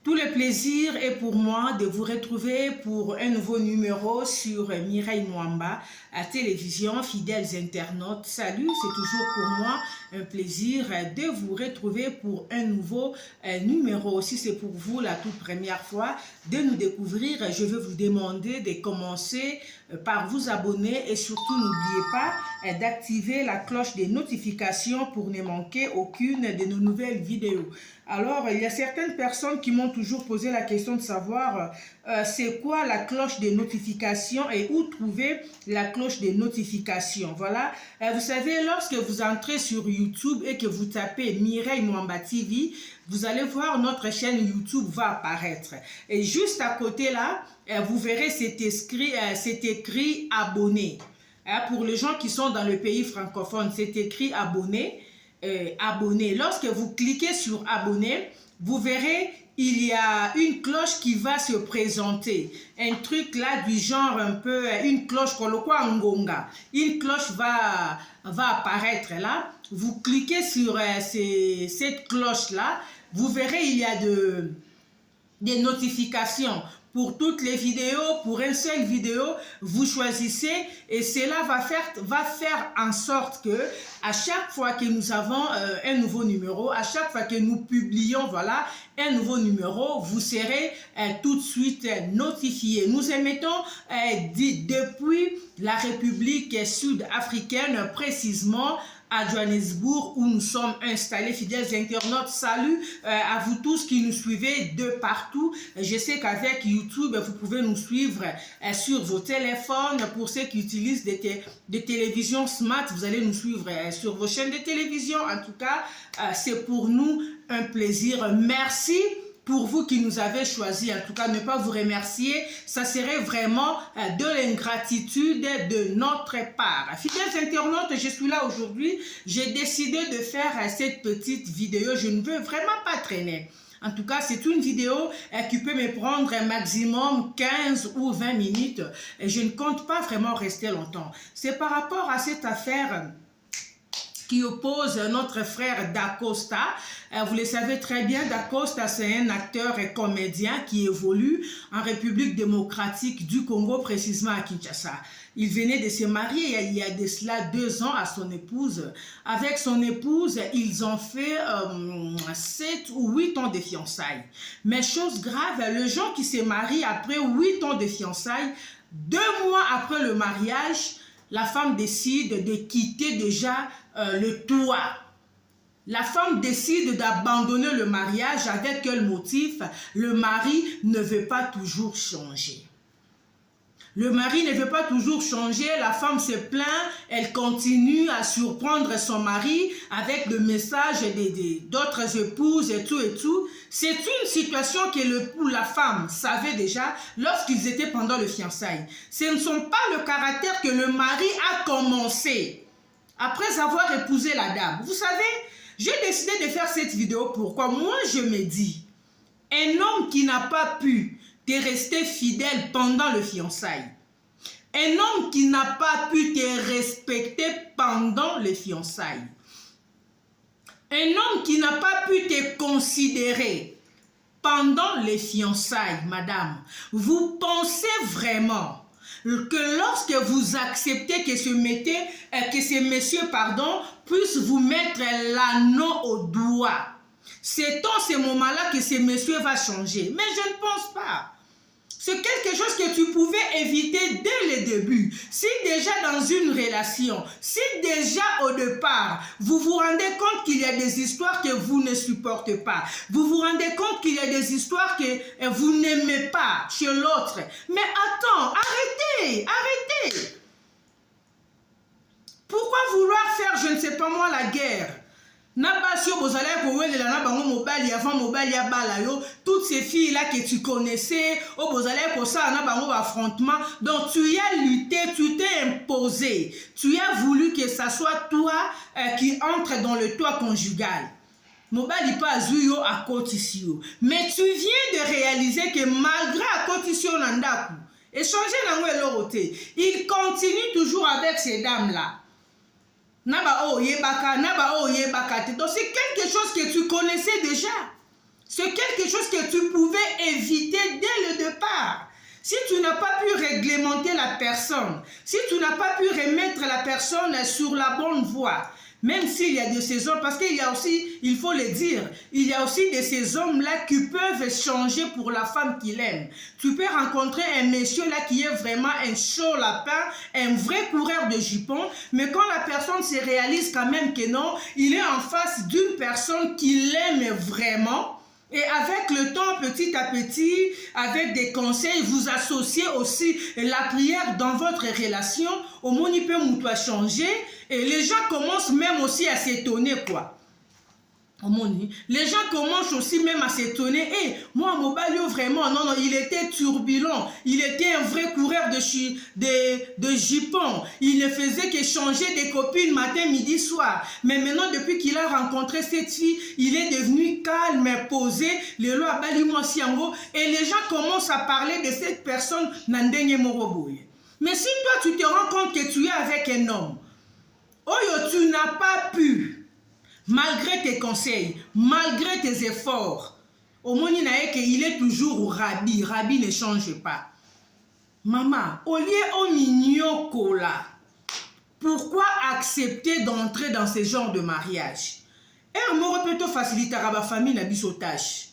Tout le plaisir est pour moi de vous retrouver pour un nouveau numéro sur Mireille Mwamba à télévision, fidèles internautes. Salut, c'est toujours pour moi un plaisir de vous retrouver pour un nouveau numéro. Si c'est pour vous la toute première fois de nous découvrir, je vais vous demander de commencer par vous abonner et surtout n'oubliez pas d'activer la cloche des notifications pour ne manquer aucune de nos nouvelles vidéos. Alors, il y a certaines personnes qui m'ont toujours posé la question de savoir c'est quoi la cloche des notifications et où trouver la cloche des notifications. Voilà, vous savez, lorsque vous entrez sur YouTube et que vous tapez Mireille Mwamba TV, vous allez voir notre chaîne YouTube va apparaître. Et juste à côté là, vous verrez c'est écrit abonné. Pour les gens qui sont dans le pays francophone, c'est écrit abonné. Abonné. Lorsque vous cliquez sur abonner, vous verrez il y a une cloche qui va se présenter, un truc là du genre un peu une cloche kolokwa ngonga, une cloche va apparaître là. Vous cliquez sur cette cloche là, vous verrez il y a des notifications pour toutes les vidéos, pour une seule vidéo, vous choisissez et cela va faire en sorte que à chaque fois que nous avons un nouveau numéro, à chaque fois que nous publions voilà, un nouveau numéro, vous serez tout de suite notifié. Nous émettons depuis la République sud-africaine, précisément à Johannesburg où nous sommes installés, fidèles internautes. Salut à vous tous qui nous suivez de partout. Je sais qu'avec YouTube, vous pouvez nous suivre sur vos téléphones. Pour ceux qui utilisent des télévisions smart, vous allez nous suivre sur vos chaînes de télévision. En tout cas, c'est pour nous un plaisir. Merci pour vous qui nous avez choisi. En tout cas, ne pas vous remercier, ça serait vraiment de l'ingratitude de notre part. Fidèles internautes, je suis là aujourd'hui. J'ai décidé de faire cette petite vidéo. Je ne veux vraiment pas traîner. En tout cas, c'est une vidéo qui peut me prendre un maximum 15 ou 20 minutes. Et je ne compte pas vraiment rester longtemps. C'est par rapport à cette affaire qui oppose notre frère Da Costa. Vous le savez très bien, Da Costa, c'est un acteur et comédien qui évolue en République démocratique du Congo, précisément à Kinshasa. Il venait de se marier il y a de cela 2 ans à son épouse. Avec son épouse, ils ont fait 7 ou 8 ans de fiançailles. Mais chose grave, les gens qui se marient après 8 ans de fiançailles, 2 mois après le mariage, la femme décide de quitter déjà le toit. La femme décide d'abandonner le mariage. Avec quel motif? Le mari ne veut pas toujours changer. Le mari ne veut pas toujours changer, la femme se plaint, elle continue à surprendre son mari avec des messages d'autres épouses et tout. C'est une situation que la femme savait déjà lorsqu'ils étaient pendant le fiançailles. Ce ne sont pas le caractère que le mari a commencé après avoir épousé la dame. Vous savez, j'ai décidé de faire cette vidéo. Pourquoi? Moi, je me dis, un homme qui n'a pas pu te rester fidèle pendant le fiançailles, un homme qui n'a pas pu te respecter pendant les fiançailles, un homme qui n'a pas pu te considérer pendant les fiançailles, madame, vous pensez vraiment que lorsque vous acceptez que ce monsieur puisse vous mettre l'anneau au doigt, c'est en ce moment-là que ce monsieur va changer? Mais je ne pense pas. C'est quelque chose que tu pouvais éviter dès le début. Si déjà dans une relation, si déjà au départ, vous vous rendez compte qu'il y a des histoires que vous ne supportez pas, vous vous rendez compte qu'il y a des histoires que vous n'aimez pas chez l'autre. Mais attends, arrêtez. Pourquoi vouloir faire, je ne sais pas moi, la guerre? Toutes ces filles là que tu connaissais, donc tu y as lutté, tu t'es imposé, tu as voulu que ça soit toi qui entre dans le toit conjugal. Mais tu viens de réaliser que malgré il continue toujours avec ces dames là. Donc c'est quelque chose que tu connaissais déjà. C'est quelque chose que tu pouvais éviter dès le départ. Si tu n'as pas pu réglementer la personne, si tu n'as pas pu remettre la personne sur la bonne voie, même s'il y a de ces hommes, parce qu'il y a aussi, il faut le dire, il y a aussi de ces hommes-là qui peuvent changer pour la femme qu'il aime. Tu peux rencontrer un monsieur là qui est vraiment un chaud lapin, un vrai coureur de jupons, mais quand la personne se réalise quand même que non, il est en face d'une personne qu'il aime vraiment. Et avec le temps, petit à petit, avec des conseils, vous associez aussi la prière dans votre relation. Au moins, il peut nous changer. Et les gens commencent même aussi à s'étonner, quoi. Les gens commencent aussi même à s'étonner. Et moi, Mobalio, vraiment, non, il était turbulent. Il était un vrai coureur de jupons. Il ne faisait que changer des copines matin, midi, soir. Mais maintenant, depuis qu'il a rencontré cette fille, il est devenu calme, posé. Les lois Balimo. Et les gens commencent à parler de cette personne. Mais si toi, tu te rends compte que tu es avec un homme, tu n'as pas pu, malgré tes conseils, malgré tes efforts, au moins il est toujours Rabbi. Rabbi ne change pas. Maman, au lieu au mignon cola, pourquoi accepter d'entrer dans ce genre de mariage? Et moi, plutôt faciliter à la famille na bisotage.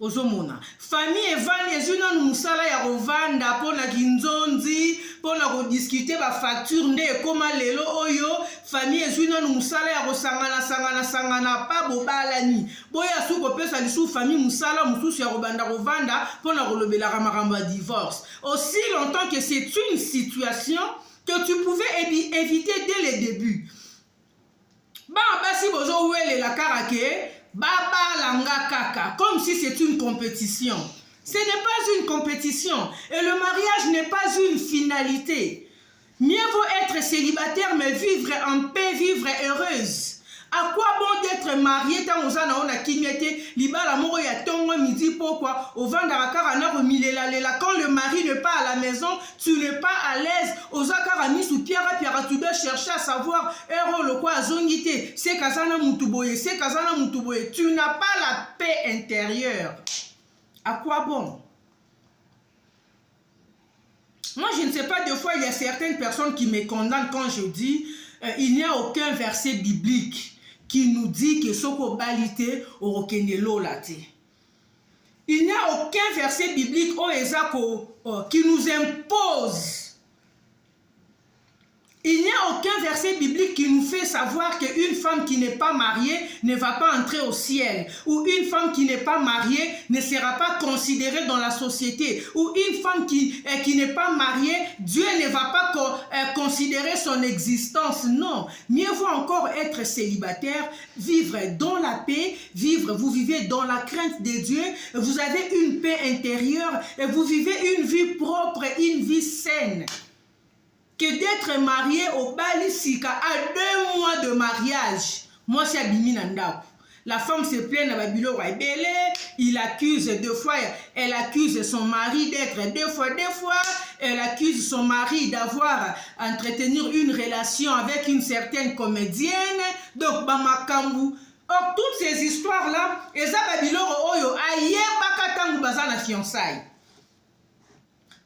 Ozomona famille evani ezuna musala ya rovanda pona kinzonzi pona ko discuter ba facture nde ekoma lelo oyo famille ezuna musala ya sangana pa bobalani boya suko pesa lisu famille musala mususu ya robanda rovanda pona ko lobela makambo ya divorce. Aussi longtemps que c'est une situation que tu pouvais éviter dès le début. Ba basi bozo wele la karake Baba langa kaka, comme si c'est une compétition. Ce n'est pas une compétition. Et le mariage n'est pas une finalité. Mieux vaut être célibataire, mais vivre en paix, vivre heureuse. À quoi bon d'être marié tant aux ana on a kimete libala moro ya tongo midi pourquoi au vendara na remilela lela quand le mari n'est pas à la maison tu n'es pas à l'aise aux akara mis sous pierre tu dois chercher à savoir ero le quoi zongité c'est kazana mutuboye c'est kazana mutuboye tu n'as pas la paix intérieure. À quoi bon? Moi je ne sais pas, des fois il y a certaines personnes qui me condamnent quand je dis il n'y a aucun verset biblique qui nous dit que soko balité au rokenelo late. Il n'y a aucun verset biblique qui nous impose. Il n'y a aucun verset biblique qui nous fait savoir qu'une femme qui n'est pas mariée ne va pas entrer au ciel. Ou une femme qui n'est pas mariée ne sera pas considérée dans la société. Ou une femme qui n'est pas mariée, Dieu ne va pas considérer son existence. Non. Mieux vaut encore être célibataire, vivre dans la paix, vous vivez dans la crainte de Dieu, vous avez une paix intérieure et vous vivez une vie propre, une vie saine. Que d'être marié au Balisika à 2 mois de mariage. Moi, c'est Abimi Nandap. La femme se plaint à Babilo Waibele, il accuse 2 fois, elle accuse son mari d'être 2 fois, elle accuse son mari d'avoir entretenu une relation avec une certaine comédienne, donc Bamakambu. Or, toutes ces histoires-là, Eza Babilo Oyo, Aye Bakatangu Bazana fiançailles.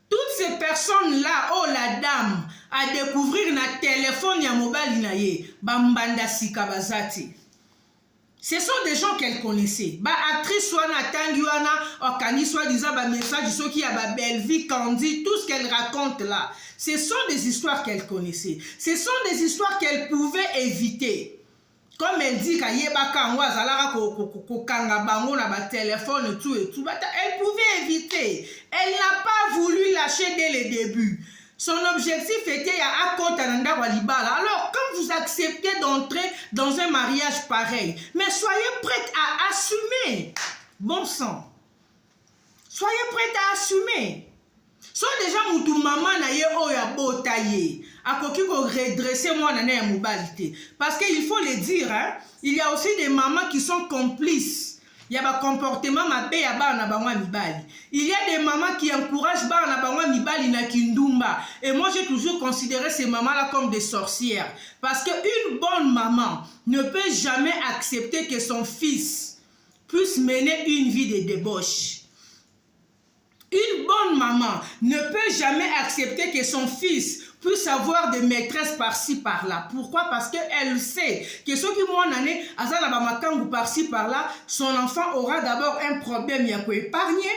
Toutes ces personnes-là, oh la dame, à découvrir na téléphone ya mobile naye, bambanda sikabazati. Ce sont des gens qu'elle connaissait. Ba actrice soit na tangiwana, okani soit disant ba message, ceux qui a ba belle vie, Candy, tout ce qu'elle raconte là. Ce sont des histoires qu'elle connaissait. Ce sont des histoires qu'elle pouvait éviter. Comme elle dit qu'elle téléphone tout et tout, elle pouvait éviter. Elle n'a pas voulu lâcher dès le début. Son objectif était à Kontananda Walibala. Alors, quand vous acceptez d'entrer dans un mariage pareil, mais soyez prête à assumer. Bon sang. Soyez prête à assumer. So déjà moutou maman na ye oya botaye. Akoki ko redresser moi na ya mobilité. Parce qu'il faut le dire, hein, il y a aussi des mamans qui sont complices. Il y a un comportement mabé ya ba na bangwa mibali. Il y a des mamans qui encouragent ba na bangwa mibali na kindumba. Et moi j'ai toujours considéré ces mamans-là comme des sorcières. Parce qu'une bonne maman ne peut jamais accepter que son fils puisse mener une vie de débauche. Une bonne maman ne peut jamais accepter que son fils puisse avoir des maîtresses par-ci par-là. Pourquoi? Parce qu'elle sait que ce qui moi n'année azana bamakangu par-ci par-là, son enfant aura d'abord un problème, il y a quoi épargner.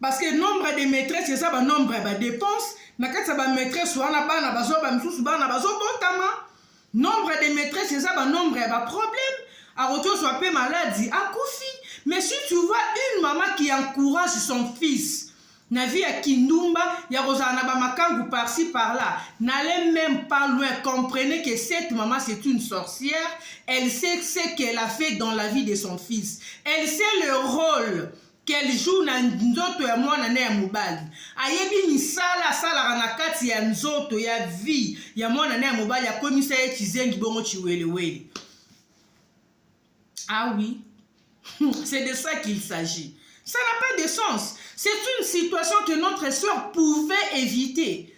Parce que nombre de maîtresses, c'est ça, bah, nombre de dépenses. Nakat ça va maîtresse soit na ba na bazo ba msusu ba na bazo botama. Nombre de maîtresses, c'est ça, bah, nombre de problème. À retour soit peu maladie, à Kofi. Mais si tu vois une maman qui encourage son fils, na vie à Kindumba, ya rozana ba makangu par-ci par-là, n'allez même pas loin, comprenez que cette maman c'est une sorcière, elle sait ce qu'elle a fait dans la vie de son fils, elle sait le rôle qu'elle joue na nzoto ya mwana na ya mobali. Ayebi misala sala na kati ya nzoto ya vie ya mwana na ya mobali ya komisa ye chizengi bongo chiwelewele. Ah oui. C'est de ça qu'il s'agit. Ça n'a pas de sens. C'est une situation que notre soeur pouvait éviter.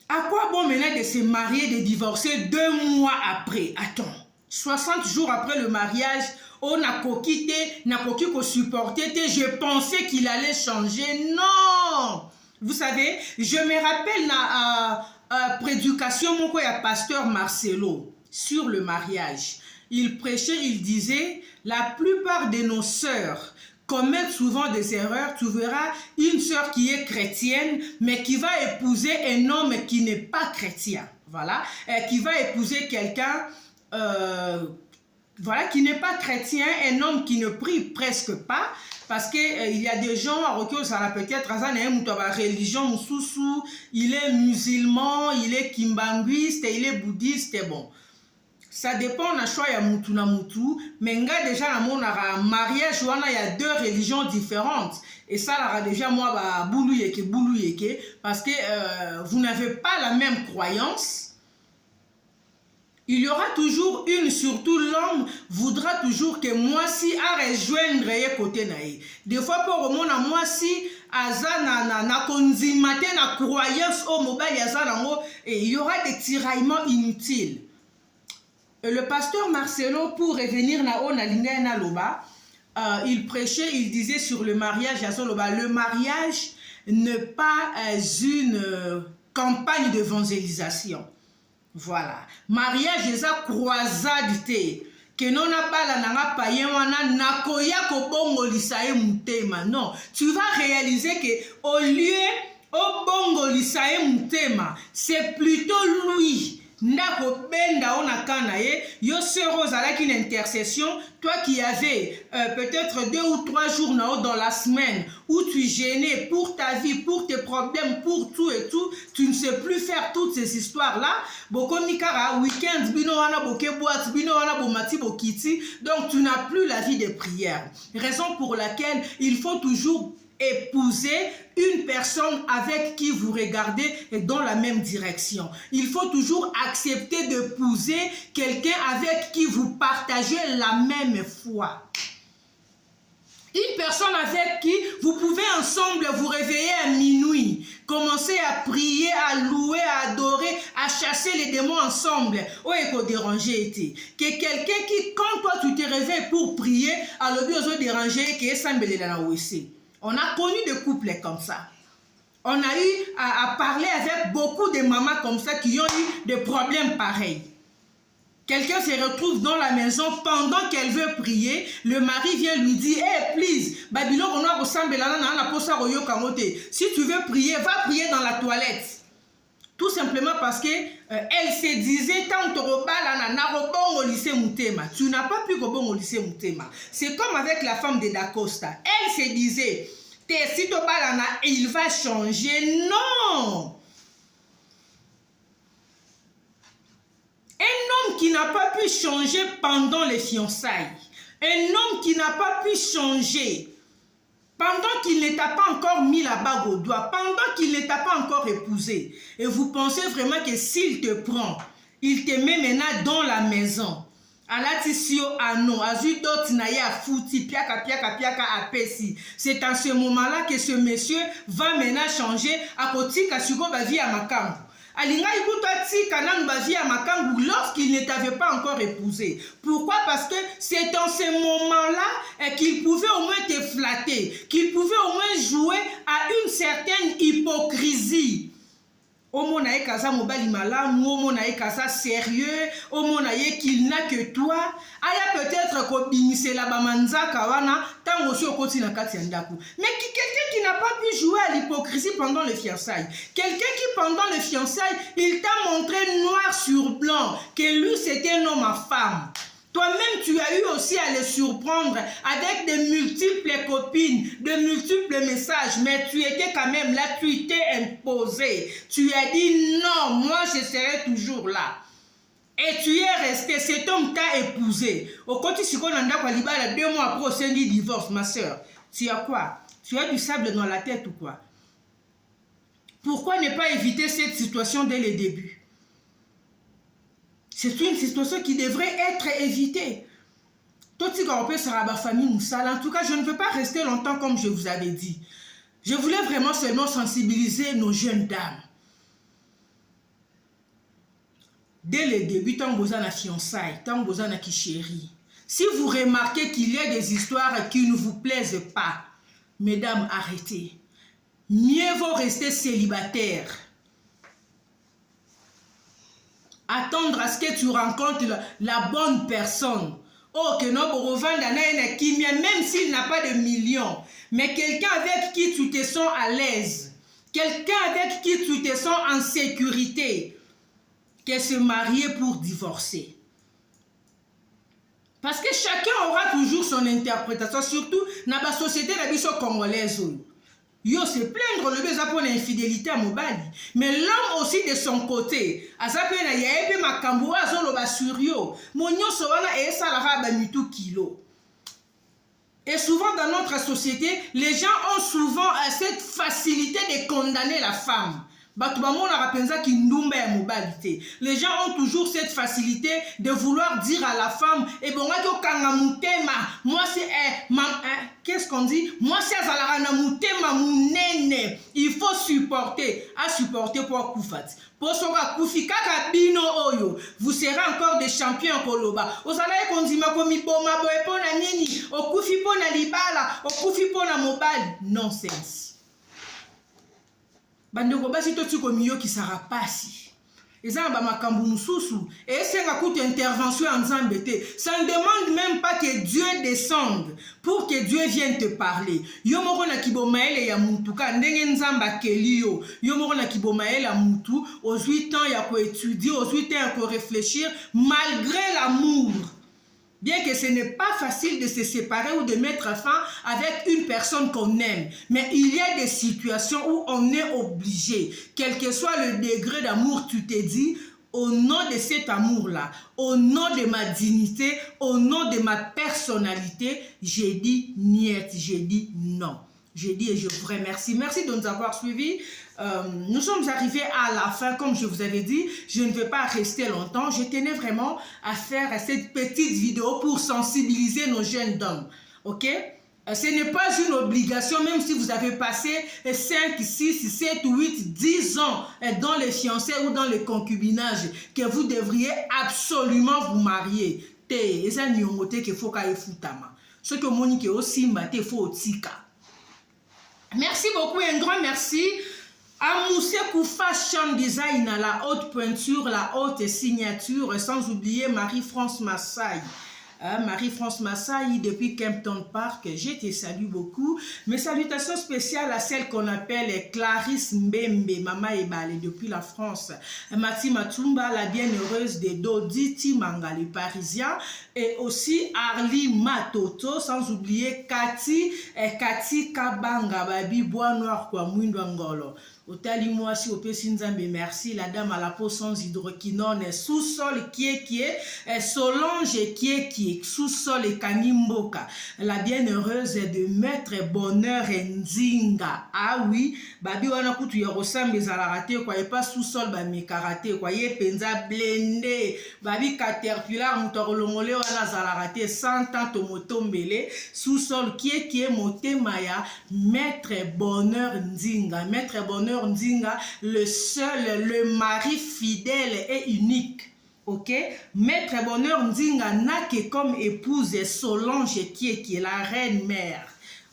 À quoi bon maintenant de se marier, de divorcer 2 mois après? Attends, 60 jours après le mariage, on a coquité, n'a coquille qu'on supportait, je pensais qu'il allait changer. Non! Vous savez, je me rappelle la prédication, mon pasteur Marcelo, sur le mariage. Il prêchait, il disait, la plupart de nos sœurs commettent souvent des erreurs. Tu verras une sœur qui est chrétienne, mais qui va épouser un homme qui n'est pas chrétien. Voilà, qui va épouser quelqu'un, voilà, qui n'est pas chrétien, un homme qui ne prie presque pas. Parce qu'il y a des gens, peut-être, religion, il est musulman, il est kimbanguiste, il est bouddhiste, bon. Ça dépend de choix ya mutu na mutu, mais nga déjà na mon mariage wana il y a 2 religions différentes et ça là déjà moi ba boulou yeke parce que vous n'avez pas la même croyance. Il y aura toujours une, surtout l'homme voudra toujours que moi si à rejoindre ye côté nae. Des fois pour mon moi si aza na konzimate na croyance au mobile aza nango et il y aura des tiraillements inutiles. Le pasteur Marcelo, pour revenir na loba, il prêchait, il disait sur le mariage, le mariage n'est pas une campagne d'évangélisation. Voilà. Mariage est une croisade. Que non a pas la nanga païen wana nakoya ko bongo lisae mutema. Non, tu vas réaliser que au lieu au bongo lisae mutema, c'est plutôt lui. Ndako benda onakana ye yo sœur ozalaki une intercession, toi qui avais peut-être 2 ou 3 jours dans la semaine où tu gênais pour ta vie, pour tes problèmes, pour tout et tout, tu ne sais plus faire toutes ces histoires là. Boko nikara week-end bino wana boke boîte bino wana bomati bokiti, donc tu n'as plus la vie de prière. Raison pour laquelle il faut toujours épouser une personne avec qui vous regardez dans la même direction. Il faut toujours accepter d'épouser quelqu'un avec qui vous partagez la même foi. Une personne avec qui vous pouvez ensemble vous réveiller à minuit, commencer à prier, à louer, à adorer, à chasser les démons ensemble. Oh, il faut déranger. Que quelqu'un qui, quand toi tu te réveilles pour prier, a le besoin de déranger, qui est semblé dans la WC. On a connu des couples comme ça. On a eu à parler avec beaucoup de mamans comme ça qui ont eu des problèmes pareils. Quelqu'un se retrouve dans la maison pendant qu'elle veut prier. Le mari vient lui dire, hey, please, Babylon, on a ressemblé là, si tu veux prier, va prier dans la toilette. Tout simplement parce que elle se disait tant tu n'as pas pu go au lycée Mutema. C'est comme avec la femme de Dacosta. Elle se disait il va changer. Non. Un homme qui n'a pas pu changer pendant les fiançailles. Un homme qui n'a pas pu changer pendant qu'il ne t'a pas encore mis la bague au doigt, pendant qu'il ne t'a pas encore épousé, et vous pensez vraiment que s'il te prend, il te met maintenant dans la maison. C'est en ce moment-là que ce monsieur va maintenant changer à côté de vie à Makambu. Alinga Ikoutati Kanan Bavia Makangu lorsqu'il ne t'avait pas encore épousé. Pourquoi? Parce que c'est dans ces moments-là qu'il pouvait au moins te flatter, qu'il pouvait au moins jouer à une certaine hypocrisie. Omonaye kaza mobali malamu, omonaye kaza sérieux, omonaye qu'il n'a que toi. Aya peut-être kobimise la bamanza kawana, tant aussi au côté na kati yandaku. Mais quelqu'un qui n'a pas pu jouer à l'hypocrisie pendant les fiançailles. Quelqu'un qui pendant les fiançailles, il t'a montré noir sur blanc que lui c'était un homme à femme. Toi-même, tu as eu aussi à les surprendre avec de multiples copines, de multiples messages, mais tu étais quand même là, tu t'es imposé. Tu as dit non, moi je serai toujours là. Et tu es resté, cet homme t'a épousé. Au côté si on a quoi, 2 mois après, au sein du divorce, ma soeur. Tu as quoi? Tu as du sable dans la tête ou quoi? Pourquoi ne pas éviter cette situation dès le début? C'est une situation qui devrait être évitée. En tout cas, je ne veux pas rester longtemps comme je vous avais dit. Je voulais vraiment seulement sensibiliser nos jeunes dames. Dès le début, tant que vous avez fiançailles, tant que vous avez chérie, si vous remarquez qu'il y a des histoires qui ne vous plaisent pas, mesdames, arrêtez. Mieux vaut rester célibataire. Attendre à ce que tu rencontres la bonne personne. Oh, que non, pour revendre même s'il n'a pas de millions. Mais quelqu'un avec qui tu te sens à l'aise. Quelqu'un avec qui tu te sens en sécurité. Que se marier pour divorcer. Parce que chacun aura toujours son interprétation. Surtout dans la société congolaise. Yo se plaindre le beza pour l'infidélité à Mobali. Mais l'homme aussi de son côté, a sa peine à yaebe makambo azolo basurio. Monyo sowana e salara bamitu kilo. Et souvent dans notre société, les gens ont souvent cette facilité de condamner la femme. Les gens ont toujours cette facilité de vouloir dire à la femme, et bon, moi c'est qu'est-ce qu'on dit? Moi c'est il faut supporter. À supporter pour Koufat. Pour Soka Koufika Bino Oyo, vous serez encore des champions Koloba. Au salaire qu'on dit Makomi Boma Boepona Nini, au Koufi Pona Libala, au Koufi Pona Mobile. Nonsense. Bandeko basi toti komiyo ki sara pasi. Eza ba makambu mususu et c'est nga coûte intervention en Zambété. Ça ne demande même pas que Dieu descende pour que Dieu vienne te parler. Yo moko na kibomaele ya mutu ka ndenge nzamba kelio. Yo moko na kibomaele ya mutu aux 8 ans ya ko étudier, aux 8 ans ya ko réfléchir malgré l'amour. Bien que ce n'est pas facile de se séparer ou de mettre fin avec une personne qu'on aime. Mais il y a des situations où on est obligé. Quel que soit le degré d'amour, tu te dis, au nom de cet amour-là, au nom de ma dignité, au nom de ma personnalité, j'ai dit niet, j'ai dit non. J'ai dit et je vous remercie. Merci de nous avoir suivis. Nous sommes arrivés à la fin, comme je vous avais dit. Je ne vais pas rester longtemps. Je tenais vraiment à faire cette petite vidéo pour sensibiliser nos jeunes dames. Ok? Ce n'est pas une obligation, même si vous avez passé 5, 6, 7, 8, 10 ans dans les fiancés ou dans les concubinages, que vous devriez absolument vous marier. Ce que Monique aussi m'a fait tika. Merci beaucoup, un grand merci à Moussekou Fashion Design, à la haute peinture, la haute signature, sans oublier Marie-France Massaï. Marie-France Massaï depuis Kempton Park, je te salue beaucoup. Mes salutations spéciales à celle qu'on appelle Clarisse Mbembe, Maman Ebale depuis la France. Mati Matumba, la bienheureuse de Dodi Timanga, les Parisiens. Et aussi Arlie Matoto, sans oublier Cathy Kabanga, Babi Bois Noir, quoi, Mouindouangolo. Otali moi si opesi nzambe merci la dame à la peau sans hydroquinone sous-sol qui est Solange qui est sous-sol et Kanimboka la bienheureuse de Maître Bonheur Nzinga. Ah oui babi wana kutu ya rosambe za la raté quoi et pas sous-sol ba me karaté quoi ye penza blendé babi caterpillar mutorolongole wana za la raté 100 ans tomotombele sous-sol qui est Motema ya Maître Bonheur Nzinga. Maître Bonheur Bonheur Ndinga, le seul, le mari fidèle et unique. Ok, Maître Bonheur Ndinga n'a que comme épouse Solange qui est la reine mère.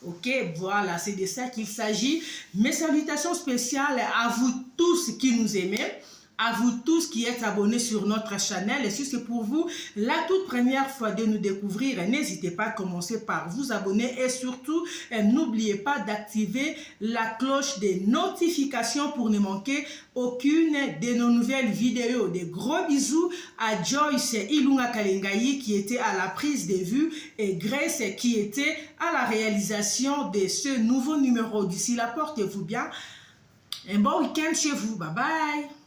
Ok, voilà, c'est de ça qu'il s'agit. Mes salutations spéciales à vous tous qui nous aimez, à vous tous qui êtes abonnés sur notre chaîne. Et si c'est pour vous la toute première fois de nous découvrir, n'hésitez pas à commencer par vous abonner et surtout n'oubliez pas d'activer la cloche des notifications pour ne manquer aucune de nos nouvelles vidéos. Des gros bisous à Joyce Ilunga Kalengayi qui était à la prise de vue et Grace qui était à la réalisation de ce nouveau numéro. D'ici là, portez-vous bien. Un bon week-end chez vous. Bye bye.